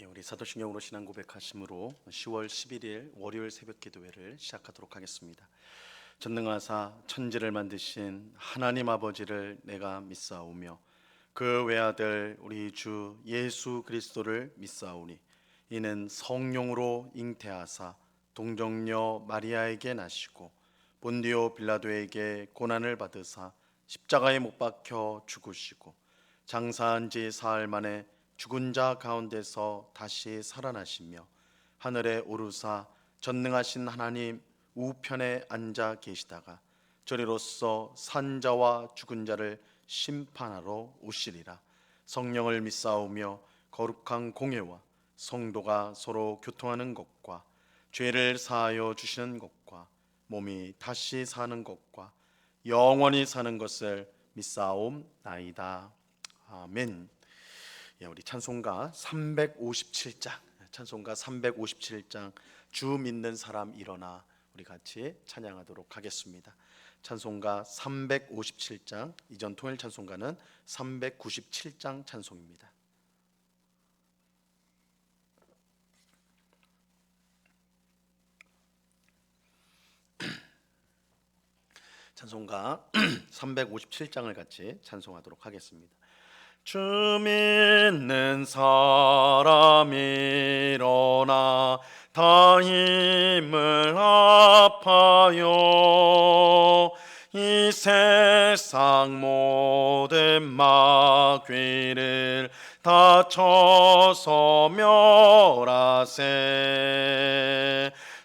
우리 사도신경으로 신앙 고백하심으로 10월 11일 월요일 새벽 기도회를 시작하도록 하겠습니다. 전능하사 천지를 만드신 하나님 아버지를 내가 믿사오며 그 외아들 우리 주 예수 그리스도를 믿사오니 이는 성령으로 잉태하사 동정녀 마리아에게 나시고 본디오 빌라도에게 고난을 받으사 십자가에 못 박혀 죽으시고 장사한 지 사흘 만에 죽은 자 가운데서 다시 살아나시며 하늘에 오르사 전능하신 하나님 우편에 앉아 계시다가 저리로서 산 자와 죽은 자를 심판하러 오시리라. 성령을 믿사오며 거룩한 공예와 성도가 서로 교통하는 것과 죄를 사하여 주시는 것과 몸이 다시 사는 것과 영원히 사는 것을 믿사옵나이다. 아멘. 우리 찬송가 357장 주 믿는 사람 일어나 우리 같이 찬양하도록 하겠습니다. 찬송가 357장, 이전 통일 찬송가는 397장 찬송입니다. 찬송가 357장을 같이 찬송하도록 하겠습니다. 주 믿는 사람 일어나 다 힘을 합하여 이 세상 모든 마귀를 다 쳐서 멸하세.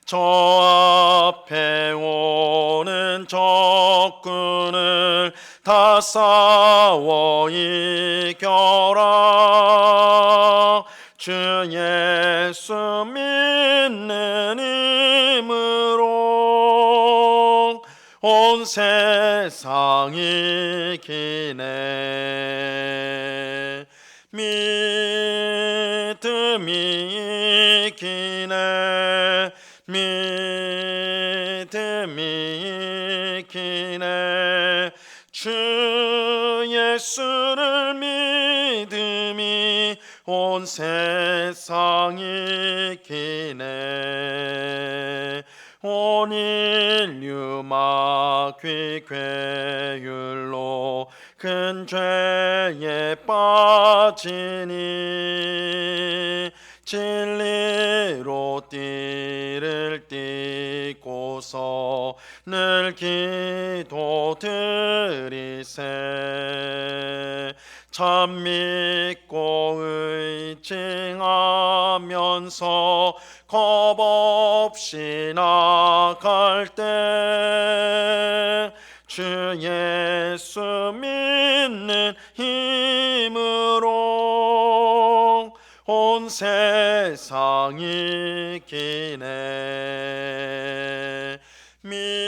저 앞에 오는 적군을 다 싸워 이겨라. 주 예수 믿는 힘으로 온 세상이 이기네. 믿음이 이기네. 믿음이 이기네. 주 예수를 믿음이 온 세상이 이기네. 온 인류 마귀 괴율로 큰 죄에 빠지니 진리로 띠를 띠고서 늘 기도드리세. 참 믿고 의징하면서 겁없이 나갈 때 주 예수 믿는 힘으로 온 세상이 이기네. 믿음이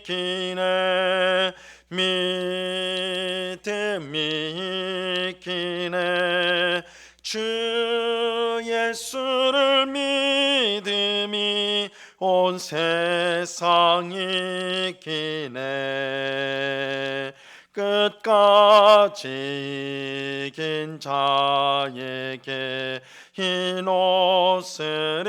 이기네. 믿음이 이기네. 주 예수를 믿음이 온 세상이 이기네. 끝까지 이긴 자에게 흰 옷을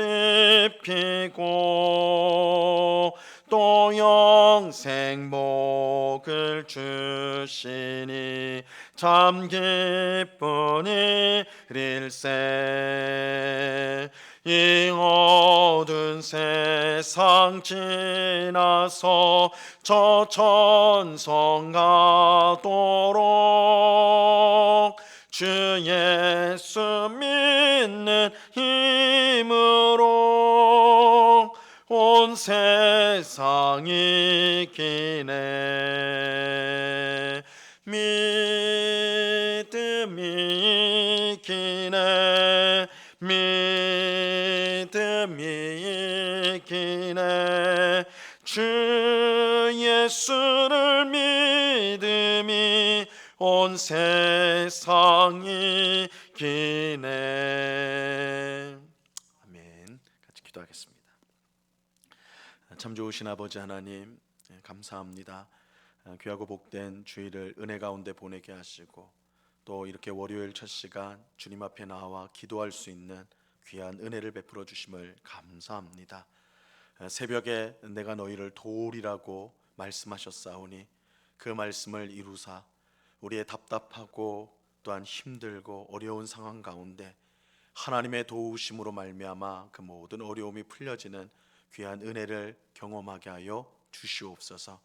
입히고 또 영생 복을 주시니 참 기쁜 일일세. 이 어두운 세상 지나서 저 천성 가도록 주 예수 믿는 힘으로 온 세상이 이기네. 믿음이 이기네. 믿음이 이기네. 주 예수를 믿음이 온 세상이 이기네. 아멘. 같이 기도하겠습니다. 참 좋으신 아버지 하나님, 감사합니다. 귀하고 복된 주일을 은혜 가운데 보내게 하시고 또 이렇게 월요일 첫 시간 주님 앞에 나와 기도할 수 있는 귀한 은혜를 베풀어 주심을 감사합니다. 새벽에 내가 너희를 도우리라고 말씀하셨사오니 그 말씀을 이루사 우리의 답답하고 또한 힘들고 어려운 상황 가운데 하나님의 도우심으로 말미암아 그 모든 어려움이 풀려지는 귀한 은혜를 경험하게 하여 주시옵소서.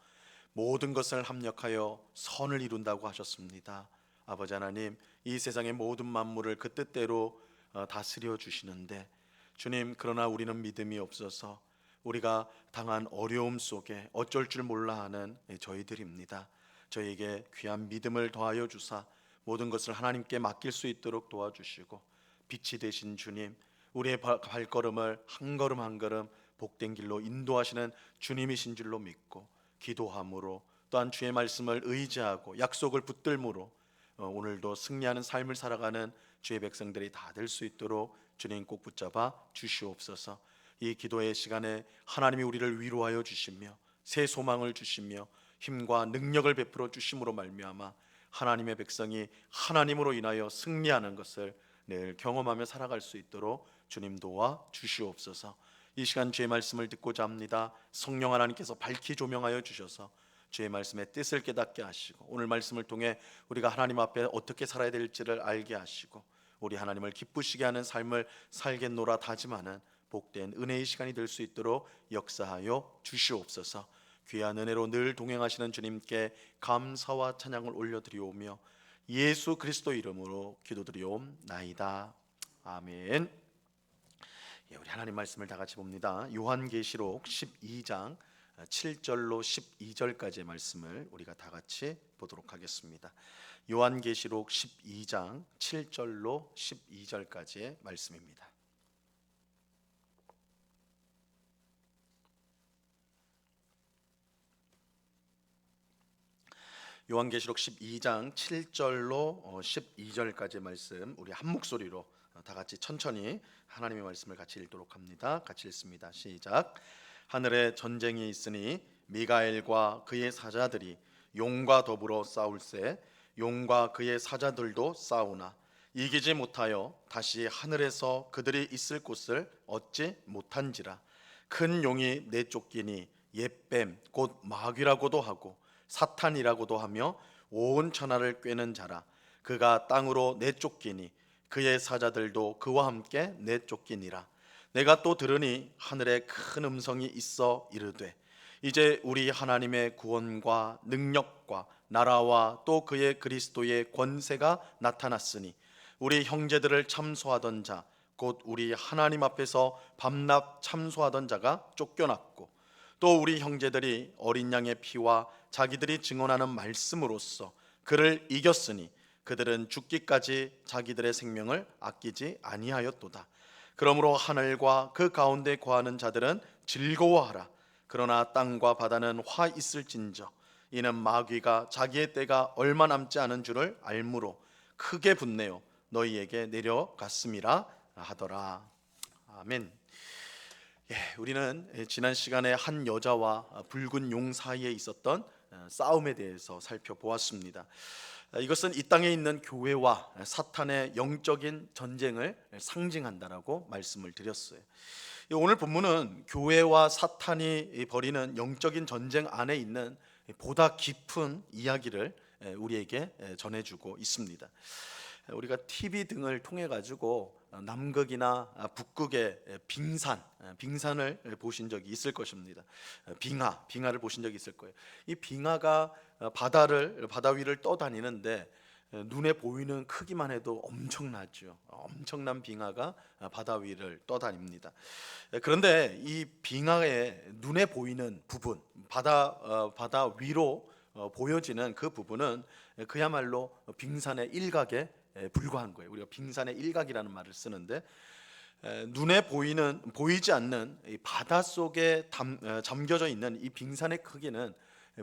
모든 것을 합력하여 선을 이룬다고 하셨습니다. 아버지 하나님, 이 세상의 모든 만물을 그 뜻대로 다스려 주시는데 주님, 그러나 우리는 믿음이 없어서 우리가 당한 어려움 속에 어쩔 줄 몰라 하는 저희들입니다. 저희에게 귀한 믿음을 더하여 주사 모든 것을 하나님께 맡길 수 있도록 도와주시고 빛이 되신 주님, 우리의 발걸음을 한 걸음 한 걸음 복된 길로 인도하시는 주님이신 줄로 믿고 기도함으로 또한 주의 말씀을 의지하고 약속을 붙들므로 오늘도 승리하는 삶을 살아가는 주의 백성들이 다 될 수 있도록 주님 꼭 붙잡아 주시옵소서. 이 기도의 시간에 하나님이 우리를 위로하여 주시며 새 소망을 주시며 힘과 능력을 베풀어 주심으로 말미암아 하나님의 백성이 하나님으로 인하여 승리하는 것을 늘 경험하며 살아갈 수 있도록 주님 도와 주시옵소서. 이 시간 주의 말씀을 듣고자 합니다. 성령 하나님께서 밝히 조명하여 주셔서 주의 말씀의 뜻을 깨닫게 하시고 오늘 말씀을 통해 우리가 하나님 앞에 어떻게 살아야 될지를 알게 하시고 우리 하나님을 기쁘시게 하는 삶을 살겠노라 다짐하는 복된 은혜의 시간이 될 수 있도록 역사하여 주시옵소서. 귀한 은혜로 늘 동행하시는 주님께 감사와 찬양을 올려드리오며 예수 그리스도 이름으로 기도드리옵나이다. 아멘. 우리 하나님 말씀을 다 같이 봅니다. 요한계시록 12장 7절로 12절까지의 말씀을 우리가 다 같이 보도록 하겠습니다. 요한계시록 12장 7절로 12절까지의 말씀입니다. 요한계시록 12장 7절로 12절까지의 말씀 우리 한 목소리로 다 같이 천천히 하나님의 말씀을 같이 읽도록 합니다. 같이 읽습니다. 시작. 하늘에 전쟁이 있으니 미가엘과 그의 사자들이 용과 더불어 싸울세 용과 그의 사자들도 싸우나 이기지 못하여 다시 하늘에서 그들이 있을 곳을 얻지 못한지라. 큰 용이 내쫓기니 옛뱀 곧 마귀라고도 하고 사탄이라고도 하며 온 천하를 꿰는 자라. 그가 땅으로 내쫓기니 그의 사자들도 그와 함께 내쫓기니라. 내가 또 들으니 하늘에 큰 음성이 있어 이르되 이제 우리 하나님의 구원과 능력과 나라와 또 그의 그리스도의 권세가 나타났으니 우리 형제들을 참소하던 자 곧 우리 하나님 앞에서 밤낮 참소하던 자가 쫓겨났고 또 우리 형제들이 어린 양의 피와 자기들이 증언하는 말씀으로써 그를 이겼으니 그들은 죽기까지 자기들의 생명을 아끼지 아니하였도다. 그러므로 하늘과 그 가운데 거하는 자들은 즐거워하라. 그러나 땅과 바다는 화 있을진저 이는 마귀가 자기의 때가 얼마 남지 않은 줄을 알므로 크게 분내어 너희에게 내려갔음이라 하더라. 아멘. 우리는 지난 시간에 한 여자와 붉은 용 사이에 있었던 싸움에 대해서 살펴보았습니다. 이것은 이 땅에 있는 교회와 사탄의 영적인 전쟁을 상징한다라고 말씀을 드렸어요. 오늘 본문은 교회와 사탄이 벌이는 영적인 전쟁 안에 있는 보다 깊은 이야기를 우리에게 전해주고 있습니다. 우리가 TV 등을 통해 가지고 남극이나 북극의 빙산을 보신 적이 있을 것입니다. 빙하를 보신 적이 있을 거예요. 이 빙하가 바다 위를 떠다니는데 눈에 보이는 크기만 해도 엄청나죠. 엄청난 빙하가 바다 위를 떠다닙니다. 그런데 이 빙하의 눈에 보이는 부분, 바다 위로 보여지는 그 부분은 그야말로 빙산의 일각에 불과한 거예요. 우리가 빙산의 일각이라는 말을 쓰는데 눈에 보이지 않는 이 바다 속에 잠겨져 있는 이 빙산의 크기는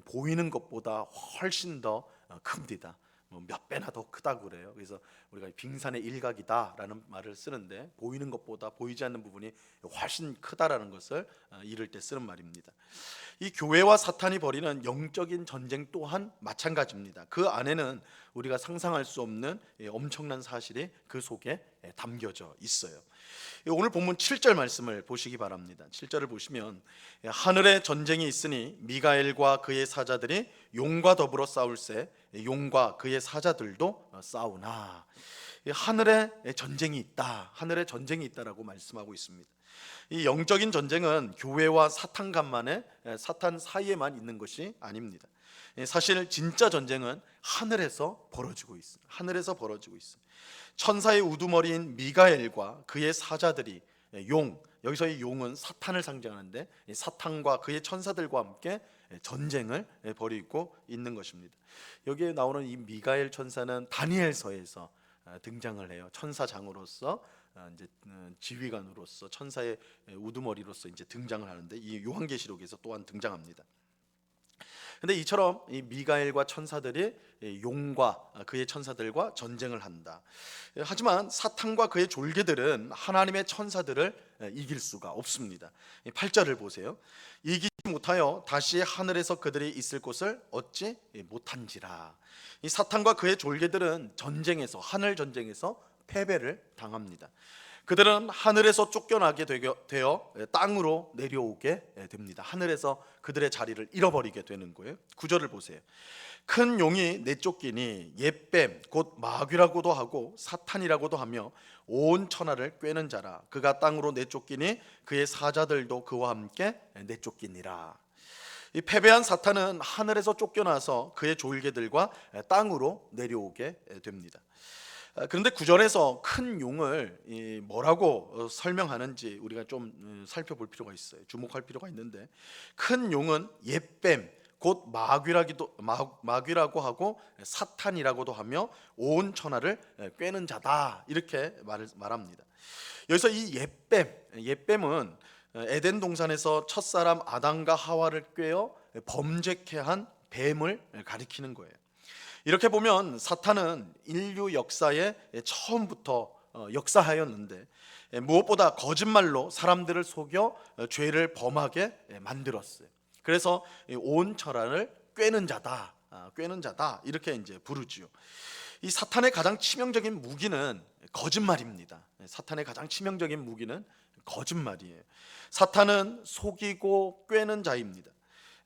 보이는 것보다 훨씬 더 큽니다. 몇 배나 더 크다고 그래요. 그래서 우리가 빙산의 일각이다라는 말을 쓰는데 보이는 것보다 보이지 않는 부분이 훨씬 크다라는 것을 이를 때 쓰는 말입니다. 이 교회와 사탄이 벌이는 영적인 전쟁 또한 마찬가지입니다. 그 안에는 우리가 상상할 수 없는 엄청난 사실이 그 속에 담겨져 있어요. 오늘 본문 7절 말씀을 보시기 바랍니다. 7절을 보시면 하늘에 전쟁이 있으니 미가엘과 그의 사자들이 용과 더불어 싸울세 용과 그의 사자들도 싸우나. 하늘에 전쟁이 있다. 하늘에 전쟁이 있다라고 말씀하고 있습니다. 이 영적인 전쟁은 교회와 사탄 사이에만 있는 것이 아닙니다. 사실 진짜 전쟁은 하늘에서 벌어지고 있어요. 하늘에서 벌어지고 있어요. 천사의 우두머리인 미가엘과 그의 사자들이 용, 여기서의 용은 사탄을 상징하는데 사탄과 그의 천사들과 함께 전쟁을 벌이고 있는 것입니다. 여기에 나오는 이 미가엘 천사는 다니엘서에서 등장을 해요. 천사장으로서 이제 지휘관으로서 천사의 우두머리로서 이제 등장을 하는데 이 요한계시록에서 또한 등장합니다. 근데 이처럼 이 미가엘과 천사들이 용과 그의 천사들과 전쟁을 한다. 하지만 사탄과 그의 졸개들은 하나님의 천사들을 이길 수가 없습니다. 8절을 보세요. 이기지 못하여 다시 하늘에서 그들이 있을 곳을 얻지 못한지라. 이 사탄과 그의 졸개들은 전쟁에서 하늘 전쟁에서 패배를 당합니다. 그들은 하늘에서 쫓겨나게 되어 땅으로 내려오게 됩니다. 하늘에서 그들의 자리를 잃어버리게 되는 거예요. 9절을 보세요. 큰 용이 내쫓기니 옛뱀 곧 마귀라고도 하고 사탄이라고도 하며 온 천하를 꿰는 자라. 그가 땅으로 내쫓기니 그의 사자들도 그와 함께 내쫓기니라. 이 패배한 사탄은 하늘에서 쫓겨나서 그의 졸개들과 땅으로 내려오게 됩니다. 그런데 9절에서 큰 용을 뭐라고 설명하는지 우리가 좀 살펴볼 필요가 있어요. 주목할 필요가 있는데, 큰 용은 옛뱀 곧 마귀라고 하고 사탄이라고도 하며 온 천하를 꿰는 자다, 이렇게 말합니다. 여기서 이 옛뱀은 에덴 동산에서 첫사람 아담과 하와를 꿰어 범죄케 한 뱀을 가리키는 거예요. 이렇게 보면 사탄은 인류 역사에 처음부터 역사하였는데 무엇보다 거짓말로 사람들을 속여 죄를 범하게 만들었어요. 그래서 온 천하를 꿰는 자다, 이렇게 이제 부르지요. 이 사탄의 가장 치명적인 무기는 거짓말입니다. 사탄의 가장 치명적인 무기는 거짓말이에요. 사탄은 속이고 꿰는 자입니다.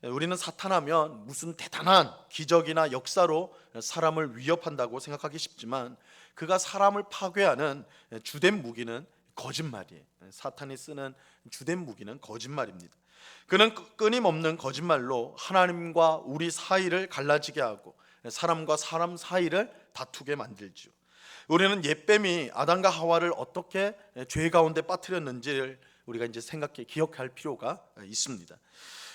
우리는 사탄하면 무슨 대단한 기적이나 역사로 사람을 위협한다고 생각하기 쉽지만 그가 사람을 파괴하는 주된 무기는 거짓말이에요. 사탄이 쓰는 주된 무기는 거짓말입니다. 그는 끊임없는 거짓말로 하나님과 우리 사이를 갈라지게 하고 사람과 사람 사이를 다투게 만들죠. 우리는 옛뱀이 아담과 하와를 어떻게 죄 가운데 빠뜨렸는지를 우리가 이제 기억할 필요가 있습니다.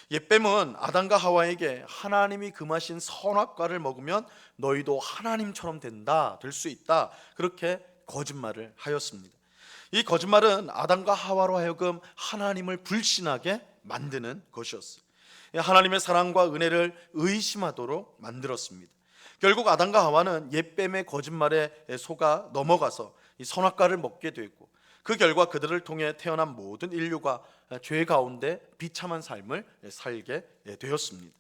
옛뱀은 아담과 하와에게 하나님이 금하신 선악과를 먹으면 너희도 하나님처럼 될 수 있다, 그렇게 거짓말을 하였습니다. 이 거짓말은 아담과 하와로 하여금 하나님을 불신하게 만드는 것이었어요. 하나님의 사랑과 은혜를 의심하도록 만들었습니다. 결국 아담과 하와는 옛뱀의 거짓말에 속아 넘어가서 이 선악과를 먹게 되고 그 결과 그들을 통해 태어난 모든 인류가 죄 가운데 비참한 삶을 살게 되었습니다.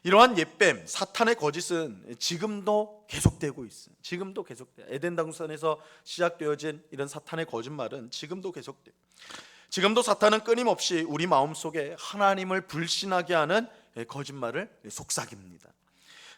이러한 옛뱀, 사탄의 거짓은 지금도 계속되고 있어요. 지금도 계속돼요. 에덴 동산에서 시작되어진 이런 사탄의 거짓말은 지금도 계속돼요. 지금도 사탄은 끊임없이 우리 마음속에 하나님을 불신하게 하는 거짓말을 속삭입니다.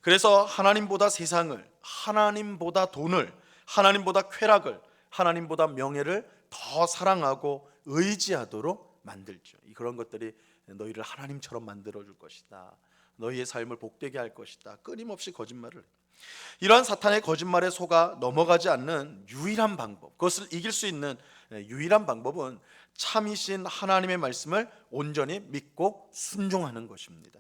그래서 하나님보다 세상을, 하나님보다 돈을, 하나님보다 쾌락을, 하나님보다 명예를 더 사랑하고 의지하도록 만들죠. 그런 것들이 너희를 하나님처럼 만들어줄 것이다, 너희의 삶을 복되게 할 것이다, 끊임없이 거짓말을 해요. 이러한 사탄의 거짓말에 속아 넘어가지 않는 유일한 방법, 그것을 이길 수 있는 유일한 방법은 참이신 하나님의 말씀을 온전히 믿고 순종하는 것입니다.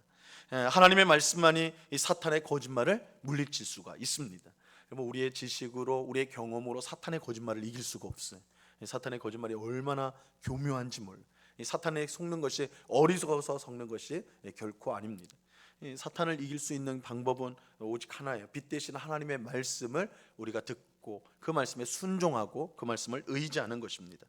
하나님의 말씀만이 이 사탄의 거짓말을 물리칠 수가 있습니다. 우리의 지식으로, 우리의 경험으로 사탄의 거짓말을 이길 수가 없어요. 사탄의 거짓말이 얼마나 교묘한지 몰라요. 사탄에 속는 것이 어리석어서 섞는 것이 결코 아닙니다. 사탄을 이길 수 있는 방법은 오직 하나예요. 빛 대신 하나님의 말씀을 우리가 듣고 그 말씀에 순종하고 그 말씀을 의지하는 것입니다.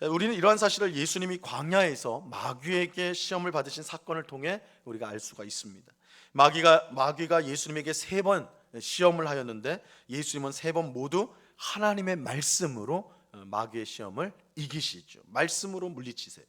우리는 이러한 사실을 예수님이 광야에서 마귀에게 시험을 받으신 사건을 통해 우리가 알 수가 있습니다. 마귀가 예수님에게 3번 시험을 하였는데 예수님은 3번 모두 하나님의 말씀으로 마귀의 시험을 이기시죠. 말씀으로 물리치세요.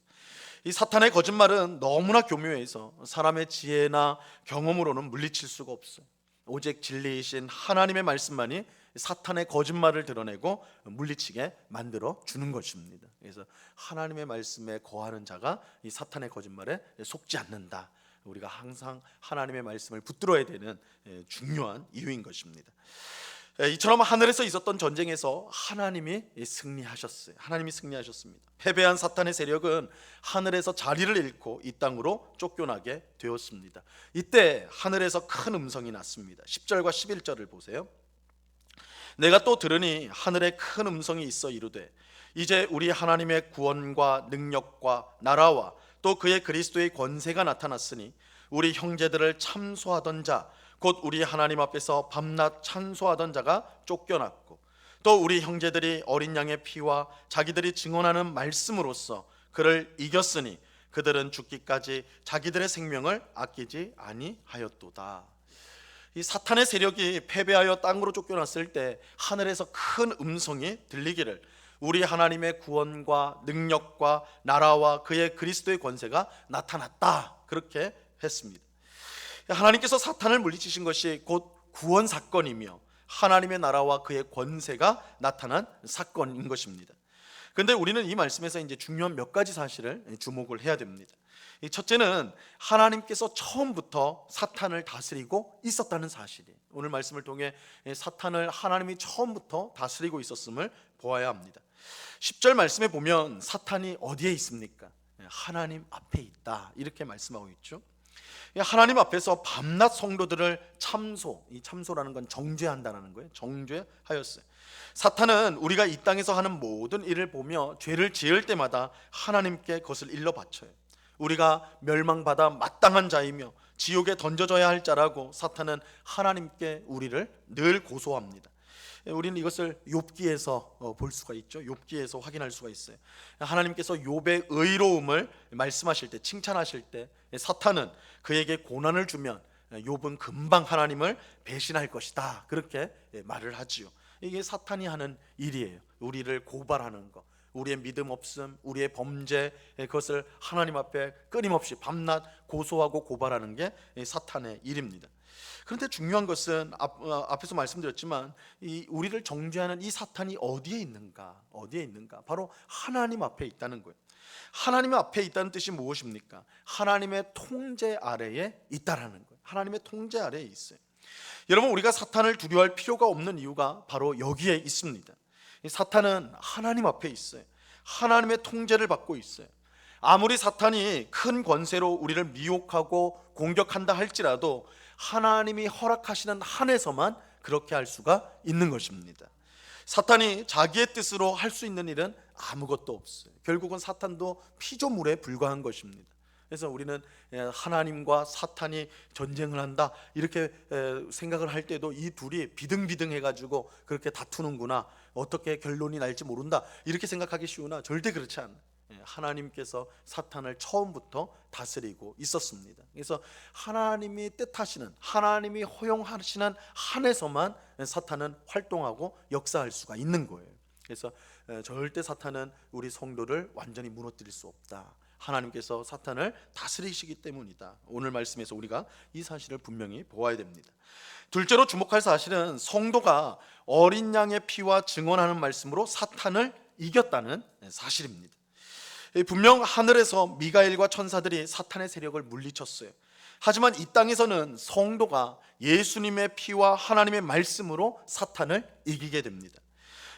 이 사탄의 거짓말은 너무나 교묘해서 사람의 지혜나 경험으로는 물리칠 수가 없어요. 오직 진리이신 하나님의 말씀만이 사탄의 거짓말을 드러내고 물리치게 만들어 주는 것입니다. 그래서 하나님의 말씀에 거하는 자가 이 사탄의 거짓말에 속지 않는다. 우리가 항상 하나님의 말씀을 붙들어야 되는 중요한 이유인 것입니다. 이처럼 하늘에서 있었던 전쟁에서 하나님이 승리하셨어요. 하나님이 승리하셨습니다. 패배한 사탄의 세력은 하늘에서 자리를 잃고 이 땅으로 쫓겨나게 되었습니다. 이때 하늘에서 큰 음성이 났습니다. 10절과 11절을 보세요. 내가 또 들으니 하늘에 큰 음성이 있어 이르되 이제 우리 하나님의 구원과 능력과 나라와 또 그의 그리스도의 권세가 나타났으니 우리 형제들을 참소하던 자 곧 우리 하나님 앞에서 밤낮 찬소하던 자가 쫓겨났고 또 우리 형제들이 어린 양의 피와 자기들이 증언하는 말씀으로써 그를 이겼으니 그들은 죽기까지 자기들의 생명을 아끼지 아니하였도다. 이 사탄의 세력이 패배하여 땅으로 쫓겨났을 때 하늘에서 큰 음성이 들리기를 우리 하나님의 구원과 능력과 나라와 그의 그리스도의 권세가 나타났다, 그렇게 했습니다. 하나님께서 사탄을 물리치신 것이 곧 구원 사건이며 하나님의 나라와 그의 권세가 나타난 사건인 것입니다. 그런데 우리는 이 말씀에서 이제 중요한 몇 가지 사실을 주목을 해야 됩니다. 첫째는 하나님께서 처음부터 사탄을 다스리고 있었다는 사실이에요. 오늘 말씀을 통해 사탄을 하나님이 처음부터 다스리고 있었음을 보아야 합니다. 10절 말씀에 보면 사탄이 어디에 있습니까? 하나님 앞에 있다, 이렇게 말씀하고 있죠. 하나님 앞에서 밤낮 성도들을 이 참소라는 건 정죄한다는 거예요. 정죄하였어요. 사탄은 우리가 이 땅에서 하는 모든 일을 보며 죄를 지을 때마다 하나님께 그것을 일러 바쳐요. 우리가 멸망받아 마땅한 자이며 지옥에 던져져야 할 자라고 사탄은 하나님께 우리를 늘 고소합니다. 우리는 이것을 욥기에서 볼 수가 있죠. 욥기에서 확인할 수가 있어요. 하나님께서 욥의 의로움을 말씀하실 때, 칭찬하실 때 사탄은 그에게 고난을 주면 욥은 금방 하나님을 배신할 것이다, 그렇게 말을 하지요. 이게 사탄이 하는 일이에요. 우리를 고발하는 것, 우리의 믿음 없음, 우리의 범죄, 그것을 하나님 앞에 끊임없이 밤낮 고소하고 고발하는 게 사탄의 일입니다. 그런데 중요한 것은 앞에서 말씀드렸지만 우리를 정죄하는 이 사탄이 어디에 있는가? 바로 하나님 앞에 있다는 거예요. 하나님 앞에 있다는 뜻이 무엇입니까? 하나님의 통제 아래에 있다라는 거예요. 하나님의 통제 아래에 있어요. 여러분, 우리가 사탄을 두려워할 필요가 없는 이유가 바로 여기에 있습니다. 사탄은 하나님 앞에 있어요. 하나님의 통제를 받고 있어요. 아무리 사탄이 큰 권세로 우리를 미혹하고 공격한다 할지라도 하나님이 허락하시는 한에서만 그렇게 할 수가 있는 것입니다. 사탄이 자기의 뜻으로 할 수 있는 일은 아무것도 없어요. 결국은 사탄도 피조물에 불과한 것입니다. 그래서 우리는 하나님과 사탄이 전쟁을 한다 이렇게 생각을 할 때도 이 둘이 비등비등해가지고 그렇게 다투는구나, 어떻게 결론이 날지 모른다 이렇게 생각하기 쉬우나 절대 그렇지 않아요. 하나님께서 사탄을 처음부터 다스리고 있었습니다. 그래서 하나님이 뜻하시는, 하나님이 허용하시는 한에서만 사탄은 활동하고 역사할 수가 있는 거예요. 그래서 절대 사탄은 우리 성도를 완전히 무너뜨릴 수 없다. 하나님께서 사탄을 다스리시기 때문이다. 오늘 말씀에서 우리가 이 사실을 분명히 보아야 됩니다. 둘째로 주목할 사실은 성도가 어린 양의 피와 증언하는 말씀으로 사탄을 이겼다는 사실입니다. 분명 하늘에서 미가엘과 천사들이 사탄의 세력을 물리쳤어요. 하지만 이 땅에서는 성도가 예수님의 피와 하나님의 말씀으로 사탄을 이기게 됩니다.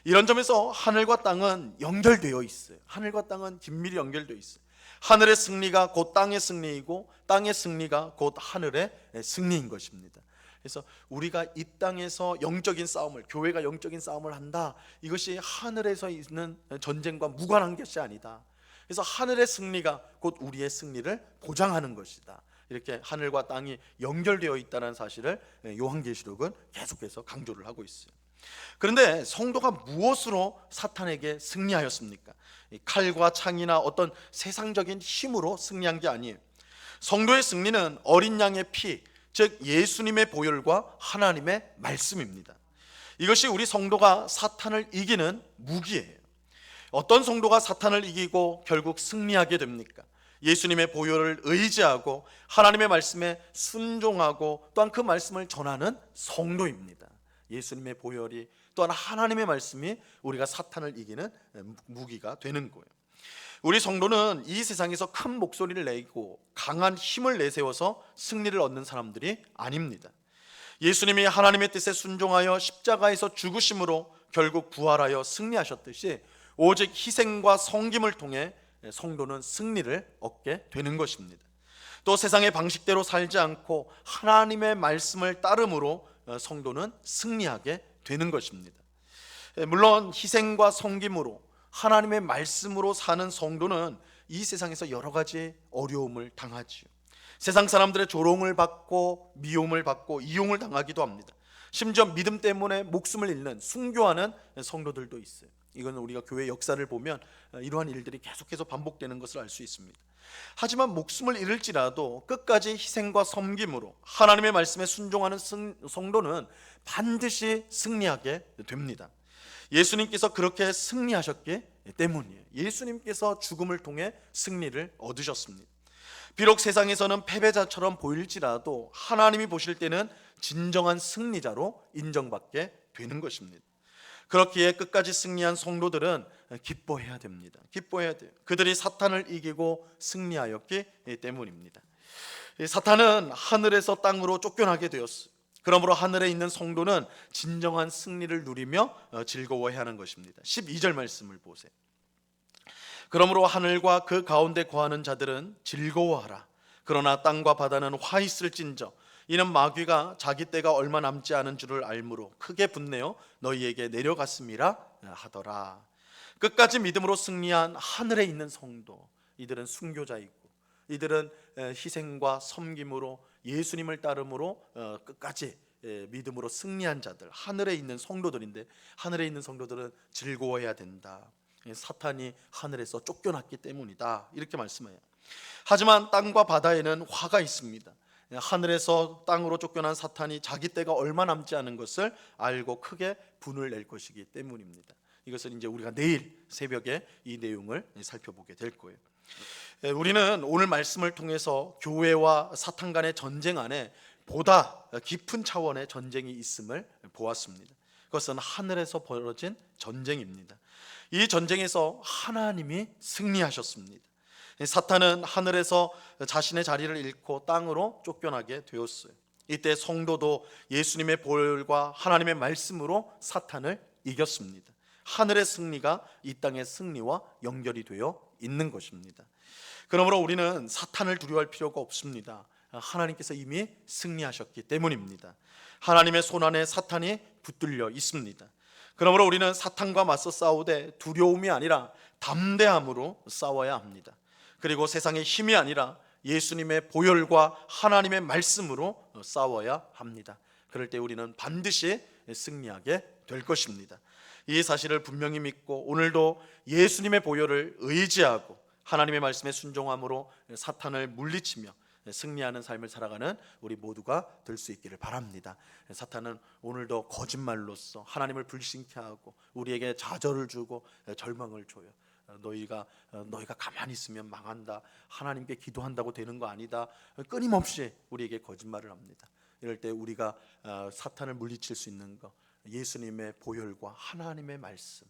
이런 점에서 하늘과 땅은 연결되어 있어요. 하늘과 땅은 긴밀히 연결되어 있어요. 하늘의 승리가 곧 땅의 승리이고 땅의 승리가 곧 하늘의 승리인 것입니다. 그래서 우리가 이 땅에서 영적인 싸움을, 교회가 영적인 싸움을 한다, 이것이 하늘에서 있는 전쟁과 무관한 것이 아니다. 그래서 하늘의 승리가 곧 우리의 승리를 보장하는 것이다. 이렇게 하늘과 땅이 연결되어 있다는 사실을 요한계시록은 계속해서 강조를 하고 있어요. 그런데 성도가 무엇으로 사탄에게 승리하였습니까? 칼과 창이나 어떤 세상적인 힘으로 승리한 게 아니에요. 성도의 승리는 어린 양의 피, 즉 예수님의 보혈과 하나님의 말씀입니다. 이것이 우리 성도가 사탄을 이기는 무기예요. 어떤 성도가 사탄을 이기고 결국 승리하게 됩니까? 예수님의 보혈을 의지하고 하나님의 말씀에 순종하고 또한 그 말씀을 전하는 성도입니다. 예수님의 보혈이 또한 하나님의 말씀이 우리가 사탄을 이기는 무기가 되는 거예요. 우리 성도는 이 세상에서 큰 목소리를 내고 강한 힘을 내세워서 승리를 얻는 사람들이 아닙니다. 예수님이 하나님의 뜻에 순종하여 십자가에서 죽으심으로 결국 부활하여 승리하셨듯이 오직 희생과 섬김을 통해 성도는 승리를 얻게 되는 것입니다. 또 세상의 방식대로 살지 않고 하나님의 말씀을 따름으로 성도는 승리하게 되는 것입니다. 물론 희생과 섬김으로 하나님의 말씀으로 사는 성도는 이 세상에서 여러 가지 어려움을 당하지요. 세상 사람들의 조롱을 받고 미움을 받고 이용을 당하기도 합니다. 심지어 믿음 때문에 목숨을 잃는 순교하는 성도들도 있어요. 이건 우리가 교회 역사를 보면 이러한 일들이 계속해서 반복되는 것을 알 수 있습니다. 하지만 목숨을 잃을지라도 끝까지 희생과 섬김으로 하나님의 말씀에 순종하는 성도는 반드시 승리하게 됩니다. 예수님께서 그렇게 승리하셨기 때문이에요. 예수님께서 죽음을 통해 승리를 얻으셨습니다. 비록 세상에서는 패배자처럼 보일지라도 하나님이 보실 때는 진정한 승리자로 인정받게 되는 것입니다. 그렇기에 끝까지 승리한 성도들은 기뻐해야 됩니다. 기뻐해야 돼요. 그들이 사탄을 이기고 승리하였기 때문입니다. 사탄은 하늘에서 땅으로 쫓겨나게 되었어요. 그러므로 하늘에 있는 성도는 진정한 승리를 누리며 즐거워해야 하는 것입니다. 12절 말씀을 보세요. 그러므로 하늘과 그 가운데 거하는 자들은 즐거워하라. 그러나 땅과 바다는 화 있을진저 이는 마귀가 자기 때가 얼마 남지 않은 줄을 알므로 크게 분내어 너희에게 내려갔음이라 하더라. 끝까지 믿음으로 승리한 하늘에 있는 성도, 이들은 순교자이고 이들은 희생과 섬김으로 예수님을 따름으로 끝까지 믿음으로 승리한 자들, 하늘에 있는 성도들인데 하늘에 있는 성도들은 즐거워해야 된다. 사탄이 하늘에서 쫓겨났기 때문이다, 이렇게 말씀해요. 하지만 땅과 바다에는 화가 있습니다. 하늘에서 땅으로 쫓겨난 사탄이 자기 때가 얼마 남지 않은 것을 알고 크게 분을 낼 것이기 때문입니다. 이것은 이제 우리가 내일 새벽에 이 내용을 살펴보게 될 거예요. 우리는 오늘 말씀을 통해서 교회와 사탄 간의 전쟁 안에 보다 깊은 차원의 전쟁이 있음을 보았습니다. 그것은 하늘에서 벌어진 전쟁입니다. 이 전쟁에서 하나님이 승리하셨습니다. 사탄은 하늘에서 자신의 자리를 잃고 땅으로 쫓겨나게 되었어요. 이때 성도도 예수님의 보혈과 하나님의 말씀으로 사탄을 이겼습니다. 하늘의 승리가 이 땅의 승리와 연결이 되어 있는 것입니다. 그러므로 우리는 사탄을 두려워할 필요가 없습니다. 하나님께서 이미 승리하셨기 때문입니다. 하나님의 손안에 사탄이 붙들려 있습니다. 그러므로 우리는 사탄과 맞서 싸우되 두려움이 아니라 담대함으로 싸워야 합니다. 그리고 세상의 힘이 아니라 예수님의 보혈과 하나님의 말씀으로 싸워야 합니다. 그럴 때 우리는 반드시 승리하게 될 것입니다. 이 사실을 분명히 믿고 오늘도 예수님의 보혈을 의지하고 하나님의 말씀에 순종함으로 사탄을 물리치며 승리하는 삶을 살아가는 우리 모두가 될 수 있기를 바랍니다. 사탄은 오늘도 거짓말로써 하나님을 불신케 하고 우리에게 좌절을 주고 절망을 줘요. 너희가 가만히 있으면 망한다, 하나님께 기도한다고 되는 거 아니다, 끊임없이 우리에게 거짓말을 합니다. 이럴 때 우리가 사탄을 물리칠 수 있는 것, 예수님의 보혈과 하나님의 말씀,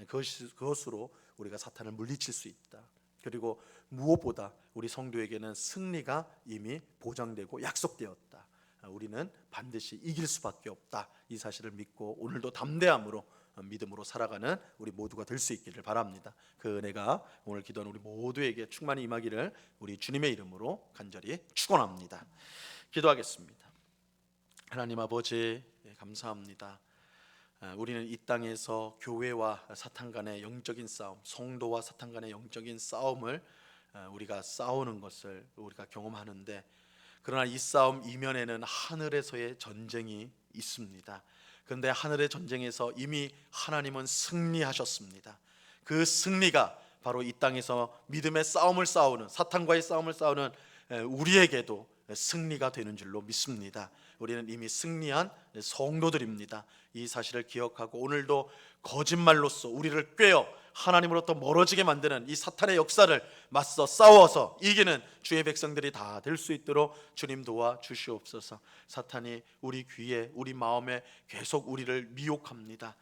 그것으로 우리가 사탄을 물리칠 수 있다. 그리고 무엇보다 우리 성도에게는 승리가 이미 보장되고 약속되었다. 우리는 반드시 이길 수밖에 없다. 이 사실을 믿고 오늘도 담대함으로 믿음으로 살아가는 우리 모두가 될 수 있기를 바랍니다. 그 은혜가 오늘 기도하는 우리 모두에게 충만히 임하기를 우리 주님의 이름으로 간절히 축원합니다. 기도하겠습니다. 하나님 아버지, 감사합니다. 우리는 이 땅에서 교회와 사탄 간의 영적인 싸움, 성도와 사탄 간의 영적인 싸움을 우리가 싸우는 것을 우리가 경험하는데, 그러나 이 싸움 이면에는 하늘에서의 전쟁이 있습니다. 그런데 하늘의 전쟁에서 이미 하나님은 승리하셨습니다. 그 승리가 바로 이 땅에서 믿음의 싸움을 싸우는, 사탄과의 싸움을 싸우는 우리에게도 승리가 되는 줄로 믿습니다. 우리는 이미 승리한 성도들입니다. 이 사실을 기억하고 오늘도 거짓말로써 우리를 꿰어 하나님으로부터 멀어지게 만드는 이 사탄의 역사를 맞서 싸워서 이기는 주의 백성들이 다 될 수 있도록 주님 도와 주시옵소서. 사탄이 우리 귀에 우리 마음에 계속 우리를 미혹합니다.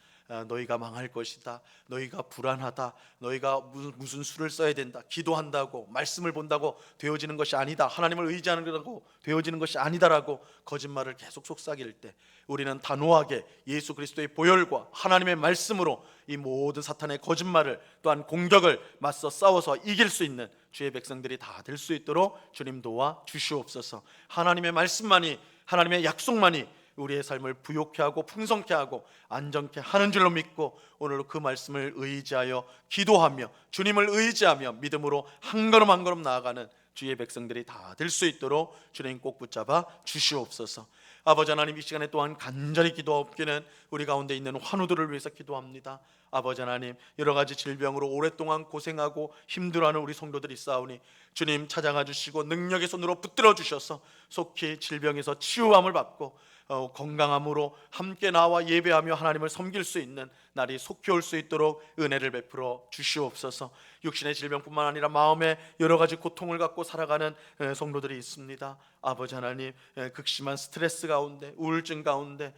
너희가 망할 것이다, 너희가 불안하다, 너희가 무슨 수를 써야 된다, 기도한다고 말씀을 본다고 되어지는 것이 아니다, 하나님을 의지하는 거라고 되어지는 것이 아니다라고 거짓말을 계속 속삭일 때 우리는 단호하게 예수 그리스도의 보혈과 하나님의 말씀으로 이 모든 사탄의 거짓말을 또한 공격을 맞서 싸워서 이길 수 있는 주의 백성들이 다 될 수 있도록 주님 도와 주시옵소서. 하나님의 말씀만이, 하나님의 약속만이 우리의 삶을 부욕케 하고 풍성케 하고 안정케 하는 줄로 믿고 오늘도 그 말씀을 의지하여 기도하며 주님을 의지하며 믿음으로 한 걸음 한 걸음 나아가는 주의 백성들이 다 될 수 있도록 주님 꼭 붙잡아 주시옵소서. 아버지 하나님, 이 시간에 또한 간절히 기도하옵기는 우리 가운데 있는 환우들을 위해서 기도합니다. 아버지 하나님, 여러 가지 질병으로 오랫동안 고생하고 힘들어하는 우리 성도들이 있사오니 주님 찾아가 주시고 능력의 손으로 붙들어 주셔서 속히 질병에서 치유함을 받고 건강함으로 함께 나와 예배하며 하나님을 섬길 수 있는 날이 속히 올 수 있도록 은혜를 베풀어 주시옵소서. 육신의 질병뿐만 아니라 마음의 여러 가지 고통을 갖고 살아가는 성도들이 있습니다. 아버지 하나님, 극심한 스트레스 가운데, 우울증 가운데,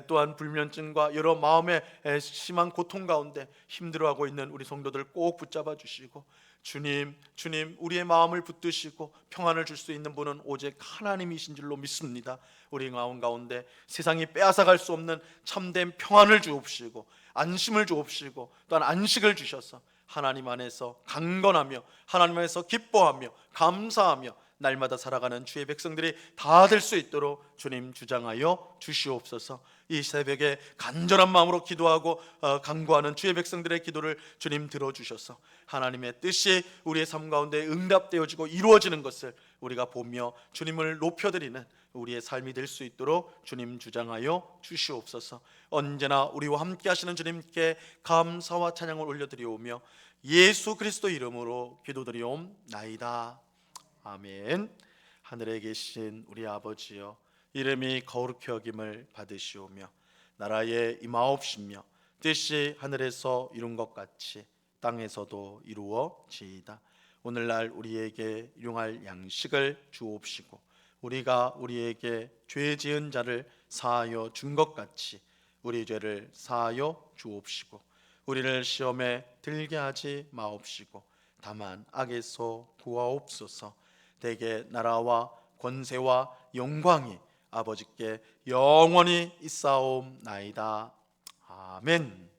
또한 불면증과 여러 마음의 심한 고통 가운데 힘들어하고 있는 우리 성도들 꼭 붙잡아 주시고 주님 우리의 마음을 붙드시고 평안을 줄 수 있는 분은 오직 하나님이신 줄로 믿습니다. 우리 마음 가운데 세상이 빼앗아갈 수 없는 참된 평안을 주옵시고 안심을 주옵시고 또한 안식을 주셔서 하나님 안에서 강건하며 하나님 안에서 기뻐하며 감사하며 날마다 살아가는 주의 백성들이 다 될 수 있도록 주님 주장하여 주시옵소서. 이 새벽에 간절한 마음으로 기도하고 간구하는 주의 백성들의 기도를 주님 들어주셔서 하나님의 뜻이 우리의 삶 가운데 응답되어지고 이루어지는 것을 우리가 보며 주님을 높여드리는 우리의 삶이 될 수 있도록 주님 주장하여 주시옵소서. 언제나 우리와 함께 하시는 주님께 감사와 찬양을 올려드리오며 예수 그리스도 이름으로 기도드리옵나이다. 아멘. 하늘에 계신 우리 아버지여, 이름이 거룩히 여김을 받으시오며 나라에 임하옵시며 뜻이 하늘에서 이룬 것 같이 땅에서도 이루어지이다. 오늘날 우리에게 일용할 양식을 주옵시고 우리가 우리에게 죄 지은 자를 사하여 준 것 같이 우리 죄를 사하여 주옵시고 우리를 시험에 들게 하지 마옵시고 다만 악에서 구하옵소서. 대개 나라와 권세와 영광이 아버지께 영원히 있사옵나이다. 아멘.